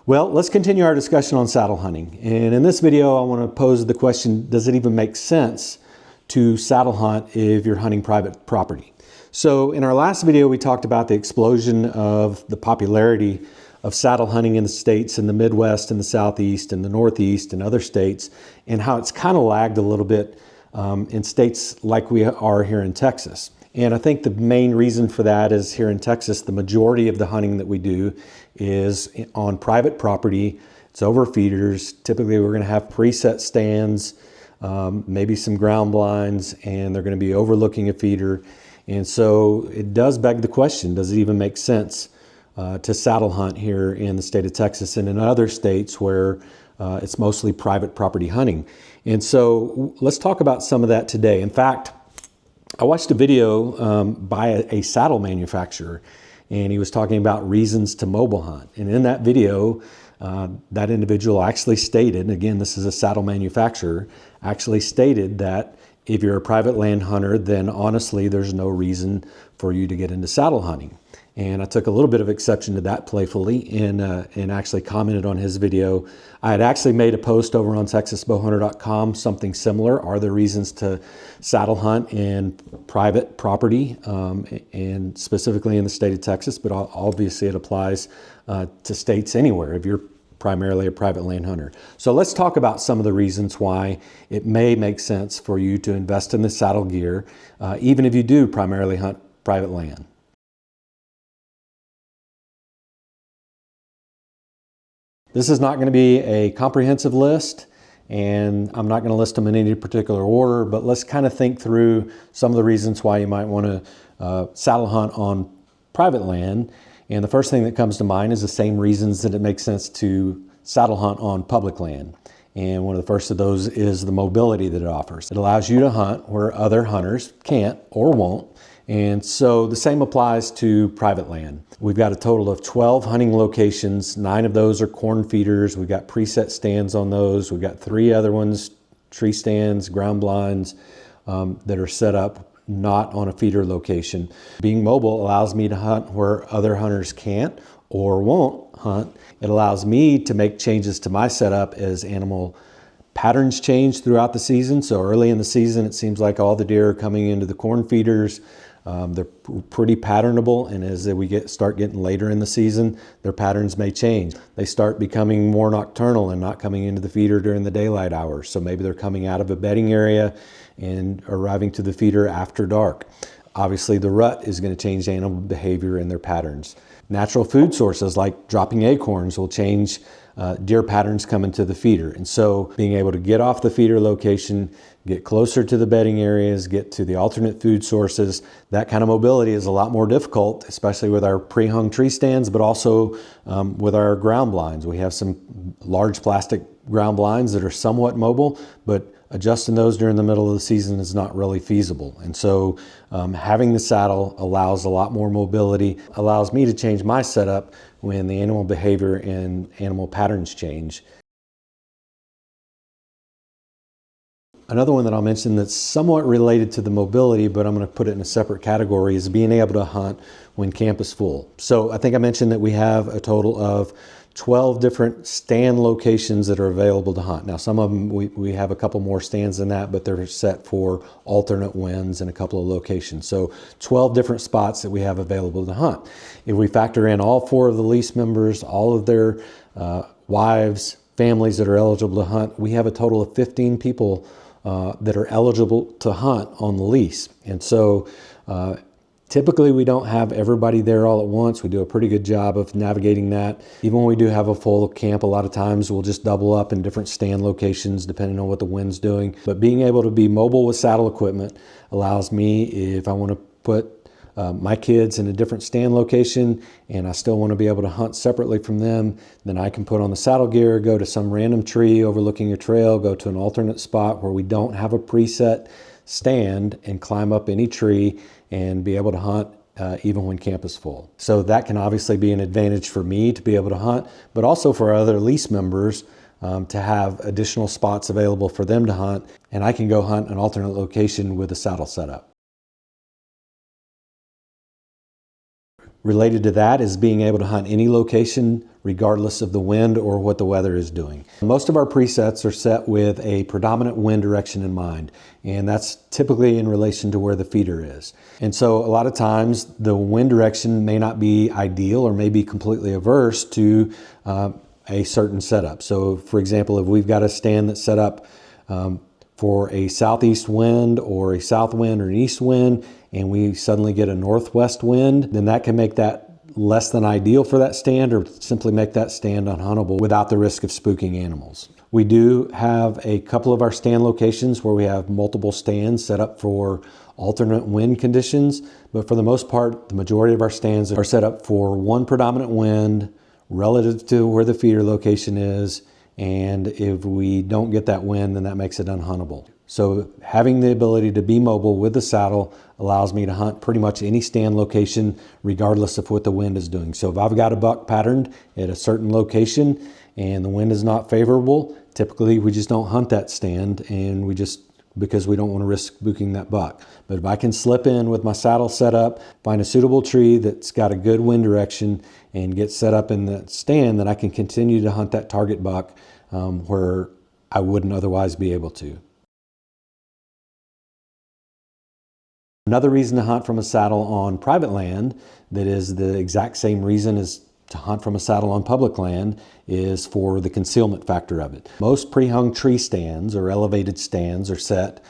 Well, let's continue our discussion on saddle hunting. And in this video, I want to pose the question, does it even make sense to saddle hunt if you're hunting private property? So in our last video, we talked about the explosion of the popularity of saddle hunting in the states in the Midwest and the Southeast and the Northeast and other states, and how it's kind of lagged a little bit in states like we are here in Texas. And I think the main reason for that is here in Texas, the majority of the hunting that we do is on private property. It's over feeders. Typically, we're going to have preset stands, maybe some ground blinds, and they're going to be overlooking a feeder. And so it does beg the question, does it even make sense to saddle hunt here in the state of Texas and in other states where it's mostly private property hunting? And so let's talk about some of that today. In fact, I watched a video by a saddle manufacturer, and he was talking about reasons to mobile hunt. And in that video, that individual actually stated, again, this is a saddle manufacturer, actually stated that if you're a private land hunter, then honestly, there's no reason for you to get into saddle hunting. And I took a little bit of exception to that playfully and actually commented on his video. I had actually made a post over on TexasBowhunter.com, something similar. Are there reasons to saddle hunt in private property and specifically in the state of Texas? But obviously it applies to states anywhere if you're primarily a private land hunter. So let's talk about some of the reasons why it may make sense for you to invest in the saddle gear, even if you do primarily hunt private land. This is not going to be a comprehensive list, and I'm not going to list them in any particular order, but let's kind of think through some of the reasons why you might want to saddle hunt on private land. And the first thing that comes to mind is the same reasons that it makes sense to saddle hunt on public land. And one of the first of those is the mobility that it offers. It allows you to hunt where other hunters can't or won't. And so the same applies to private land. We've got a total of 12 hunting locations. 9 of those are corn feeders. We've got preset stands on those. We've got 3 other ones, tree stands, ground blinds that are set up not on a feeder location. Being mobile allows me to hunt where other hunters can't or won't hunt. It allows me to make changes to my setup as animal patterns change throughout the season. So early in the season, it seems like all the deer are coming into the corn feeders. They're pretty patternable, and as we start getting later in the season, their patterns may change. They start becoming more nocturnal and not coming into the feeder during the daylight hours. So maybe they're coming out of a bedding area and arriving to the feeder after dark. Obviously, the rut is going to change animal behavior and their patterns. Natural food sources like dropping acorns will change deer patterns coming to the feeder. And so being able to get off the feeder location, get closer to the bedding areas, get to the alternate food sources, that kind of mobility is a lot more difficult, especially with our pre-hung tree stands, but also with our ground blinds. We have some large plastic ground blinds that are somewhat mobile, but adjusting those during the middle of the season is not really feasible. And so having the saddle allows a lot more mobility, allows me to change my setup when the animal behavior and animal patterns change. Another one that I'll mention that's somewhat related to the mobility, but I'm going to put it in a separate category, is being able to hunt when camp is full. So I think I mentioned that we have a total of 12 different stand locations that are available to hunt. Now, some of them, we have a couple more stands than that, but they're set for alternate winds in a couple of locations. So 12 different spots that we have available to hunt. If we factor in all 4 of the lease members, all of their wives, families that are eligible to hunt, we have a total of 15 people that are eligible to hunt on the lease. And so typically we don't have everybody there all at once. We do a pretty good job of navigating that. Even when we do have a full camp, a lot of times we'll just double up in different stand locations depending on what the wind's doing. But being able to be mobile with saddle equipment allows me, if I want to put my kids in a different stand location and I still want to be able to hunt separately from them, then I can put on the saddle gear, go to some random tree overlooking a trail, go to an alternate spot where we don't have a preset stand and climb up any tree and be able to hunt even when camp is full. So that can obviously be an advantage for me to be able to hunt, but also for other lease members to have additional spots available for them to hunt, and I can go hunt an alternate location with a saddle setup. Related to that is being able to hunt any location regardless of the wind or what the weather is doing. Most of our presets are set with a predominant wind direction in mind, and that's typically in relation to where the feeder is. And so a lot of times the wind direction may not be ideal or may be completely averse to a certain setup. So for example, if we've got a stand that's set up for a southeast wind or a south wind or an east wind, and we suddenly get a northwest wind, then that can make that less than ideal for that stand, or simply make that stand unhuntable without the risk of spooking animals. We do have a couple of our stand locations where we have multiple stands set up for alternate wind conditions, but for the most part, the majority of our stands are set up for one predominant wind relative to where the feeder location is, and if we don't get that wind, then that makes it unhuntable. So having the ability to be mobile with the saddle allows me to hunt pretty much any stand location regardless of what the wind is doing. So if I've got a buck patterned at a certain location and the wind is not favorable, typically we just don't hunt that stand, and because we don't want to risk spooking that buck. But if I can slip in with my saddle set up, find a suitable tree that's got a good wind direction, and get set up in that stand, then I can continue to hunt that target buck where I wouldn't otherwise be able to. Another reason to hunt from a saddle on private land that is the exact same reason as to hunt from a saddle on public land is for the concealment factor of it. Most pre-hung tree stands or elevated stands are set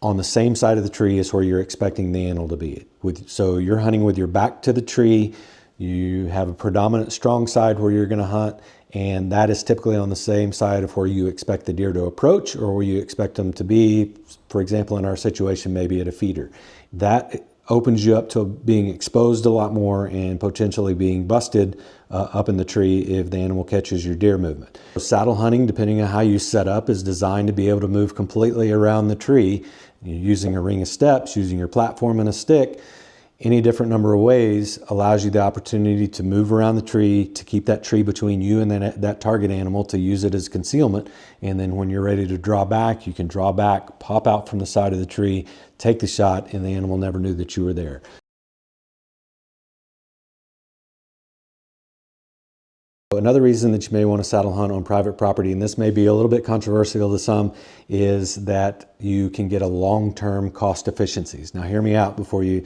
on the same side of the tree as where you're expecting the animal to be. So you're hunting with your back to the tree, you have a predominant strong side where you're going to hunt, and that is typically on the same side of where you expect the deer to approach or where you expect them to be, for example in our situation maybe at a feeder. That opens you up to being exposed a lot more and potentially being busted up in the tree if the animal catches your deer movement. Saddle hunting, depending on how you set up, is designed to be able to move completely around the tree. You're using a ring of steps, using your platform and a stick. Any different number of ways allows you the opportunity to move around the tree, to keep that tree between you and that target animal, to use it as concealment. And then when you're ready to draw back, you can draw back, pop out from the side of the tree, take the shot, and the animal never knew that you were there. Another reason that you may want to saddle hunt on private property, and this may be a little bit controversial to some, is that you can get a long-term cost efficiencies. Now hear me out before you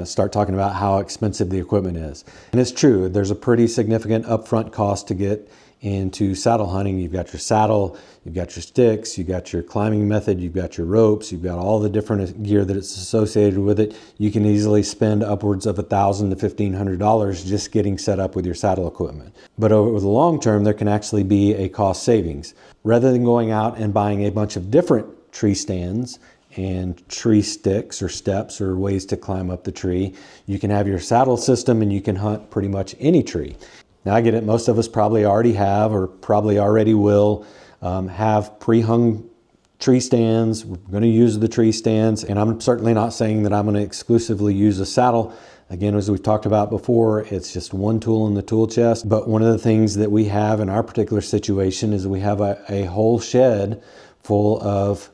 start talking about how expensive the equipment is. And it's true, there's a pretty significant upfront cost to get into saddle hunting. You've got your saddle, you've got your sticks, you've got your climbing method, you've got your ropes, you've got all the different gear that it's associated with it. You can easily spend upwards of $1,000 to $1,500 just getting set up with your saddle equipment. But over the long term, there can actually be a cost savings. Rather than going out and buying a bunch of different tree stands and tree sticks or steps or ways to climb up the tree, you can have your saddle system and you can hunt pretty much any tree. Now I get it, most of us probably already have or probably already will have pre-hung tree stands. We're going to use the tree stands, and I'm certainly not saying that I'm going to exclusively use a saddle. Again, as we've talked about before, it's just one tool in the tool chest. But one of the things that we have in our particular situation is we have a whole shed full of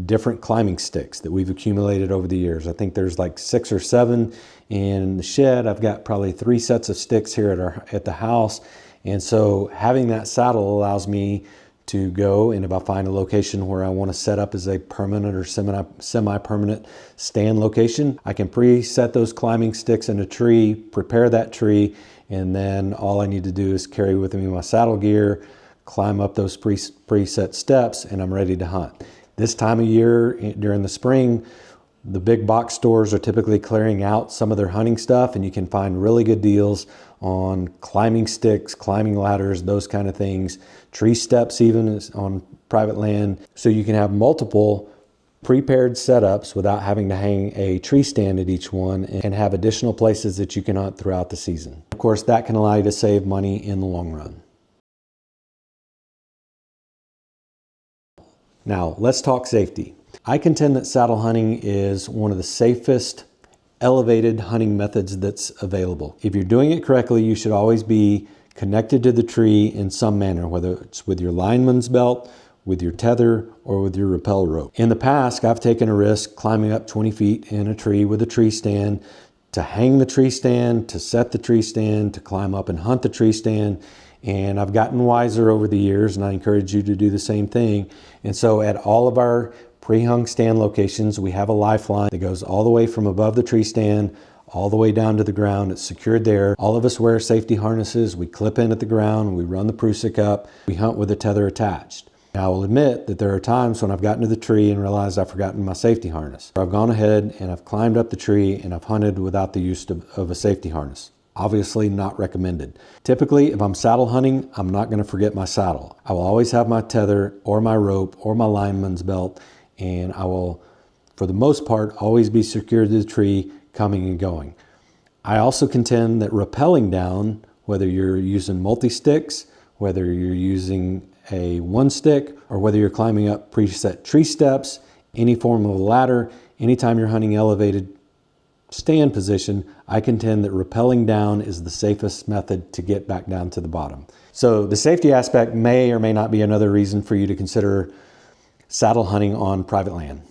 different climbing sticks that we've accumulated over the years. I think there's like 6 or 7 in the shed. I've got probably 3 sets of sticks here at the house. And so having that saddle allows me to go, and if I find a location where I want to set up as a permanent or semi-permanent stand location, I can preset those climbing sticks in a tree, prepare that tree, and then all I need to do is carry with me my saddle gear, climb up those preset steps, and I'm ready to hunt. This time of year, during the spring, the big box stores are typically clearing out some of their hunting stuff, and you can find really good deals on climbing sticks, climbing ladders, those kind of things, tree steps even on private land. So you can have multiple prepared setups without having to hang a tree stand at each one, and have additional places that you can hunt throughout the season. Of course, that can allow you to save money in the long run. Now, let's talk safety. I contend that saddle hunting is one of the safest elevated hunting methods that's available. If you're doing it correctly, you should always be connected to the tree in some manner, whether it's with your lineman's belt, with your tether, or with your rappel rope. In the past, I've taken a risk climbing up 20 feet in a tree with a tree stand, to hang the tree stand, to set the tree stand, to climb up and hunt the tree stand. And I've gotten wiser over the years, and I encourage you to do the same thing. And so at all of our pre-hung stand locations, we have a lifeline that goes all the way from above the tree stand all the way down to the ground. It's secured there. All of us wear safety harnesses. We clip in at the ground. We run the prusik up. We hunt with a tether attached. Now, I will admit that there are times when I've gotten to the tree and realized I've forgotten my safety harness. I've gone ahead and I've climbed up the tree and I've hunted without the use of a safety harness. Obviously not recommended. Typically, if I'm saddle hunting, I'm not going to forget my saddle. I will always have my tether or my rope or my lineman's belt, and I will, for the most part, always be secured to the tree coming and going. I also contend that rappelling down, whether you're using multi-sticks, whether you're using a one stick, or whether you're climbing up preset tree steps, any form of a ladder, anytime you're hunting elevated stand position, I contend that rappelling down is the safest method to get back down to the bottom. So the safety aspect may or may not be another reason for you to consider saddle hunting on private land.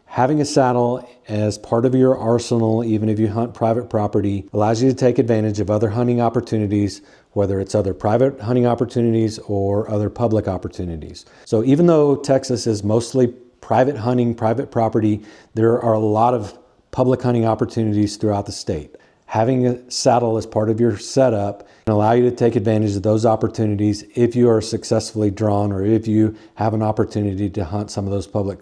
Having a saddle as part of your arsenal, even if you hunt private property, allows you to take advantage of other hunting opportunities, whether it's other private hunting opportunities or other public opportunities. So even though Texas is mostly private hunting, private property, there are a lot of public hunting opportunities throughout the state. Having a saddle as part of your setup can allow you to take advantage of those opportunities if you are successfully drawn or if you have an opportunity to hunt some of those public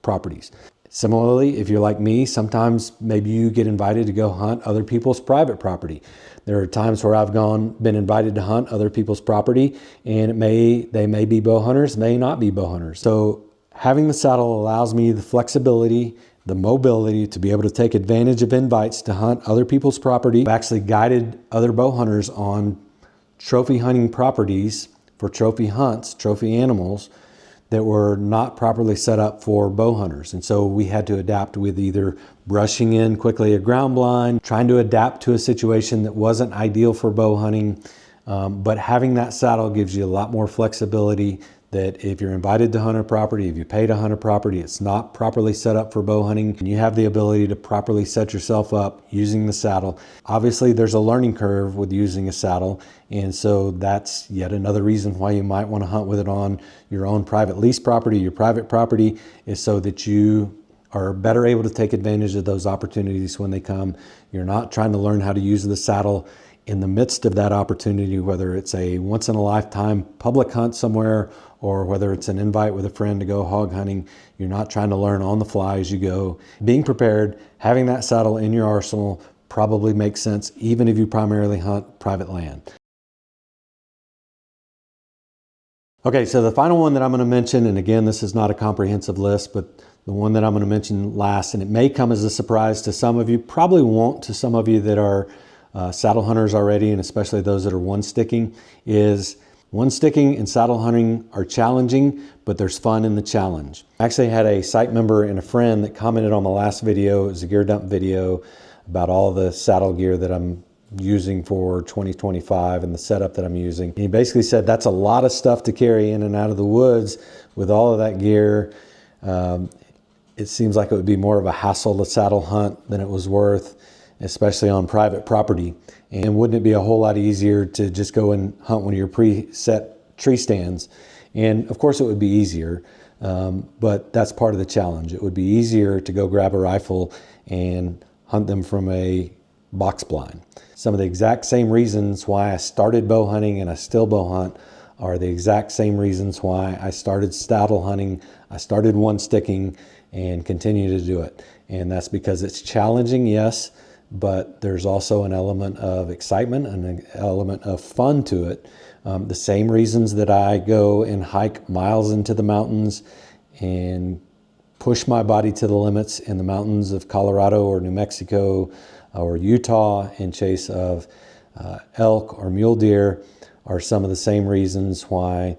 properties. Similarly, if you're like me, sometimes maybe you get invited to go hunt other people's private property. There are times where I've been invited to hunt other people's property, and they may be bow hunters, may not be bow hunters. So having the saddle allows me the flexibility, the mobility to be able to take advantage of invites to hunt other people's property. I've actually guided other bow hunters on trophy hunting properties for trophy hunts, trophy animals that were not properly set up for bow hunters. And so we had to adapt with either brushing in quickly a ground blind, trying to adapt to a situation that wasn't ideal for bow hunting. But having that saddle gives you a lot more flexibility, that if you're invited to hunt a property, if you pay to hunt a property, it's not properly set up for bow hunting, and you have the ability to properly set yourself up using the saddle. Obviously, there's a learning curve with using a saddle, and so that's yet another reason why you might want to hunt with it on your own private lease property, your private property, is so that you are better able to take advantage of those opportunities when they come. You're not trying to learn how to use the saddle in the midst of that opportunity, whether it's a once-in-a-lifetime public hunt somewhere or whether it's an invite with a friend to go hog hunting. You're not trying to learn on the fly as you go. Being prepared, having that saddle in your arsenal probably makes sense even if you primarily hunt private land. Okay, so the final one that I'm going to mention, and again, this is not a comprehensive list, but the one that I'm going to mention last, and it may come as a surprise to some of you, probably won't to some of you that are saddle hunters already, and especially those that are one-sticking, is one-sticking and saddle hunting are challenging, but there's fun in the challenge. I actually had a site member and a friend that commented on my last video. It was a gear dump video about all the saddle gear that I'm using for 2025 and the setup that I'm using. And he basically said that's a lot of stuff to carry in and out of the woods with all of that gear. It seems like it would be more of a hassle to saddle hunt than it was worth, especially on private property. And wouldn't it be a whole lot easier to just go and hunt one of your preset tree stands? And of course it would be easier, but that's part of the challenge. It would be easier to go grab a rifle and hunt them from a box blind. Some of the exact same reasons why I started bow hunting and I still bow hunt are the exact same reasons why I started saddle hunting, I started one-sticking, and continue to do it. And that's because it's challenging, yes, but there's also an element of excitement and an element of fun to it. The same reasons that I go and hike miles into the mountains and push my body to the limits in the mountains of Colorado or New Mexico or Utah in chase of elk or mule deer are some of the same reasons why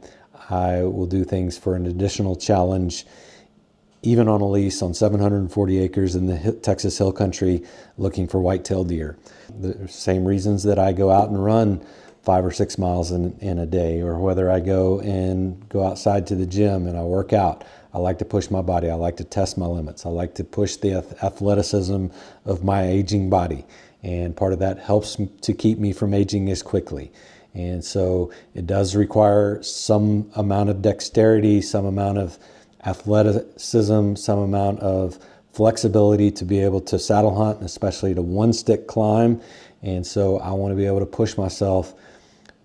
I will do things for an additional challenge, even on a lease on 740 acres in the Texas Hill Country looking for white-tailed deer. The same reasons that I go out and run 5 or 6 miles in a day, or whether I go outside to the gym and I work out. I like to push my body. I like to test my limits. I like to push the athleticism of my aging body. And part of that helps to keep me from aging as quickly. And so it does require some amount of dexterity, some amount of athleticism, some amount of flexibility to be able to saddle hunt, and especially to one stick climb. And so I want to be able to push myself,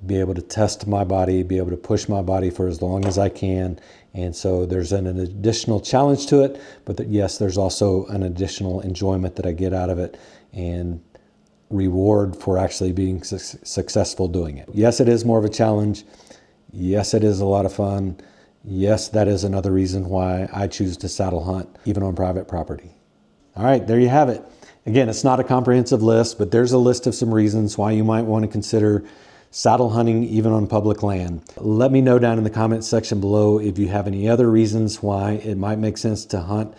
be able to test my body, be able to push my body for as long as I can. And so there's an additional challenge to it, but yes, there's also an additional enjoyment that I get out of it and reward for actually being successful doing it. Yes, it is more of a challenge. Yes, it is a lot of fun. Yes, that is another reason why I choose to saddle hunt, even on private property. All right, there you have it. Again, it's not a comprehensive list, but there's a list of some reasons why you might want to consider saddle hunting even on public land. Let me know down in the comments section below if you have any other reasons why it might make sense to hunt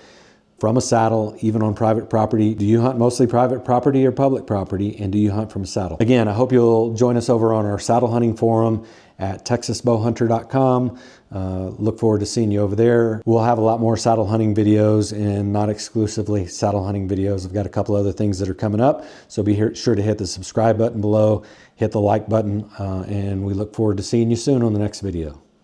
from a saddle, even on private property. Do you hunt mostly private property or public property, and do you hunt from a saddle? Again, I hope you'll join us over on our saddle hunting forum at texasbowhunter.com. Look forward to seeing you over there. We'll have a lot more saddle hunting videos, and not exclusively saddle hunting videos. I've got a couple other things that are coming up, so be sure to hit the subscribe button below, hit the like button, and we look forward to seeing you soon on the next video.